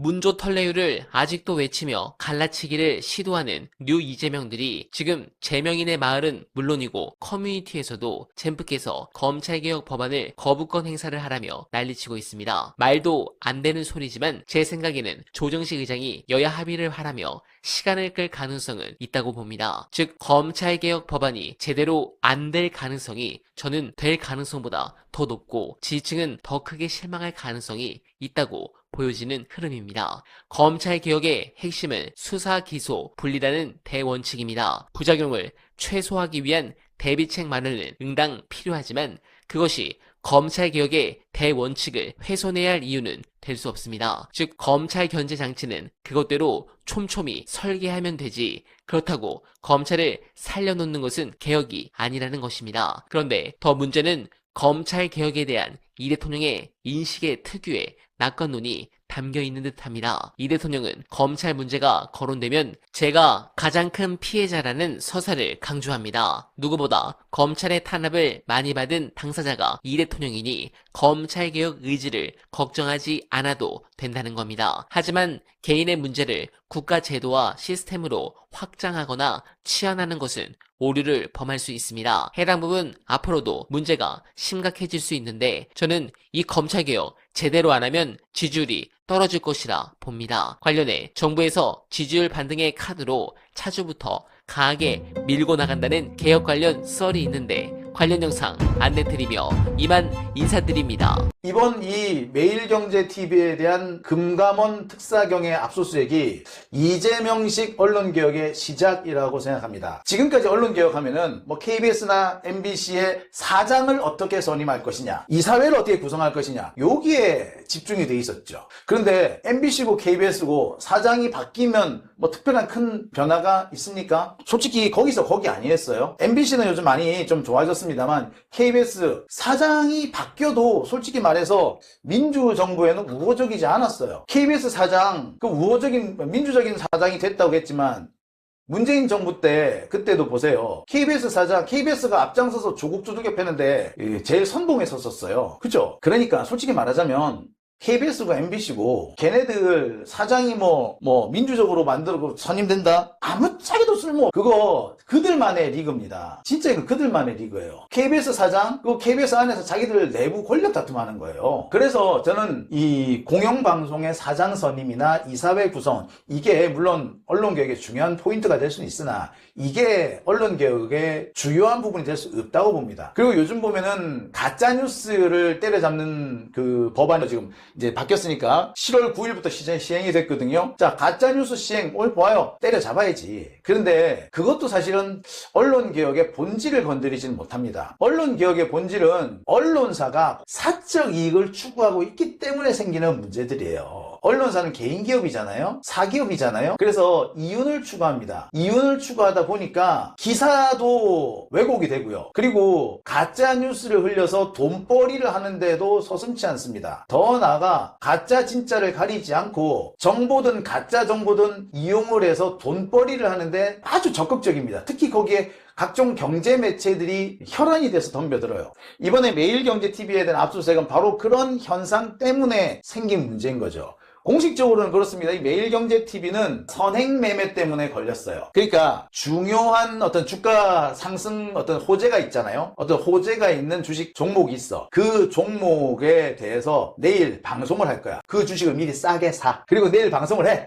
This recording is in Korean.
문조 털레유를 아직도 외치며 갈라치기를 시도하는 뉴 이재명들이 지금 재명인의 마을은 물론이고 커뮤니티에서도 잼프께서 검찰개혁 법안을 거부권 행사를 하라며 난리치고 있습니다. 말도 안 되는 소리지만 제 생각에는 조정식 의장이 여야 합의를 하라며 시간을 끌 가능성은 있다고 봅니다. 즉 검찰개혁 법안이 제대로 안 될 가능성이 저는 될 가능성보다 더 높고 지지층은 더 크게 실망할 가능성이 있다고 보여지는 흐름입니다. 검찰개혁의 핵심은 수사, 기소, 분리라는 대원칙입니다. 부작용을 최소화하기 위한 대비책 마련은 응당 필요하지만 그것이 검찰개혁의 대원칙을 훼손해야 할 이유는 될 수 없습니다. 즉 검찰 견제 장치는 그것대로 촘촘히 설계하면 되지 그렇다고 검찰을 살려놓는 것은 개혁이 아니라는 것입니다. 그런데 더 문제는 검찰개혁에 대한 이 대통령의 인식의 특유의 낙관론이 담겨있는 듯합니다. 이 대통령은 검찰 문제가 거론되면 제가 가장 큰 피해자라는 서사를 강조합니다. 누구보다 검찰의 탄압을 많이 받은 당사자가 이 대통령이니 검찰개혁 의지를 걱정하지 않아도 된다는 겁니다. 하지만 개인의 문제를 국가 제도와 시스템으로 확장하거나 치환하는 것은 오류를 범할 수 있습니다. 해당 부분 앞으로도 문제가 심각해질 수 있는데 저는 이 검찰개혁 제대로 안 하면 지지율이 떨어질 것이라 봅니다. 관련해 정부에서 지지율 반등의 카드로 차주부터 강하게 밀고 나간다는 개혁 관련 썰이 있는데 관련 영상 안내드리며 이만 인사드립니다. 이번 이 매일경제TV에 대한 금감원 특사경의 압수수색이 이재명식 언론개혁의 시작이라고 생각합니다. 지금까지 언론개혁하면은 뭐 KBS나 MBC의 사장을 어떻게 선임할 것이냐, 이사회를 어떻게 구성할 것이냐, 여기에 집중이 돼 있었죠. 그런데 MBC고 KBS고 사장이 바뀌면 뭐 특별한 큰 변화가 있습니까? 솔직히 거기서 거기 아니었어요. MBC는 요즘 많이 좀 좋아졌습니다만 KBS 사장이 바뀌어도 솔직히 말해서 민주정부에는 우호적이지 않았어요. KBS 사장, 그 민주적인 사장이 됐다고 했지만 문재인 정부 때 그때도 보세요. KBS 사장, KBS가 앞장서서 조국 두들겨 패는데 제일 선봉에 섰었어요. 그죠? 그러니까 솔직히 말하자면 KBS가 MBC고 걔네들 사장이 뭐 민주적으로 만들고 선임된다? 아무짝에도 쓸모. 그거 그들만의 리그입니다. 진짜 이거 그들만의 리그예요. KBS 사장, 그 KBS 안에서 자기들 내부 권력 다툼하는 거예요. 그래서 저는 이 공영방송의 사장 선임이나 이사회 구성, 이게 물론 언론개혁의 중요한 포인트가 될 수는 있으나 이게 언론개혁의 주요한 부분이 될 수 없다고 봅니다. 그리고 요즘 보면은 가짜뉴스를 때려잡는 그 법안이 지금 이제 바뀌었으니까 7월 9일부터 시행이 됐거든요. 자, 가짜뉴스 시행 오늘 보아요. 때려잡아야지. 그런데 그것도 사실은 언론개혁의 본질을 건드리지는 못합니다. 언론개혁의 본질은 언론사가 사적 이익을 추구하고 있기 때문에 생기는 문제들이에요. 언론사는 개인기업이잖아요. 사기업이잖아요. 그래서 이윤을 추구합니다. 이윤을 추구하다 보니까 기사도 왜곡이 되고요. 그리고 가짜뉴스를 흘려서 돈벌이를 하는데도 서슴지 않습니다. 더 나아가 가짜 진짜를 가리지 않고 정보든 가짜 정보든 이용을 해서 돈벌이를 하는데 아주 적극적입니다. 특히 거기에 각종 경제 매체들이 혈안이 돼서 덤벼들어요. 이번에 매일경제TV에 대한 압수수색은 바로 그런 현상 때문에 생긴 문제인 거죠. 공식적으로는 그렇습니다. 이 매일경제TV는 선행매매 때문에 걸렸어요. 그러니까 중요한 어떤 주가 상승 어떤 호재가 있잖아요. 어떤 호재가 있는 주식 종목이 있어. 그 종목에 대해서 내일 방송을 할 거야. 그 주식을 미리 싸게 사. 그리고 내일 방송을 해.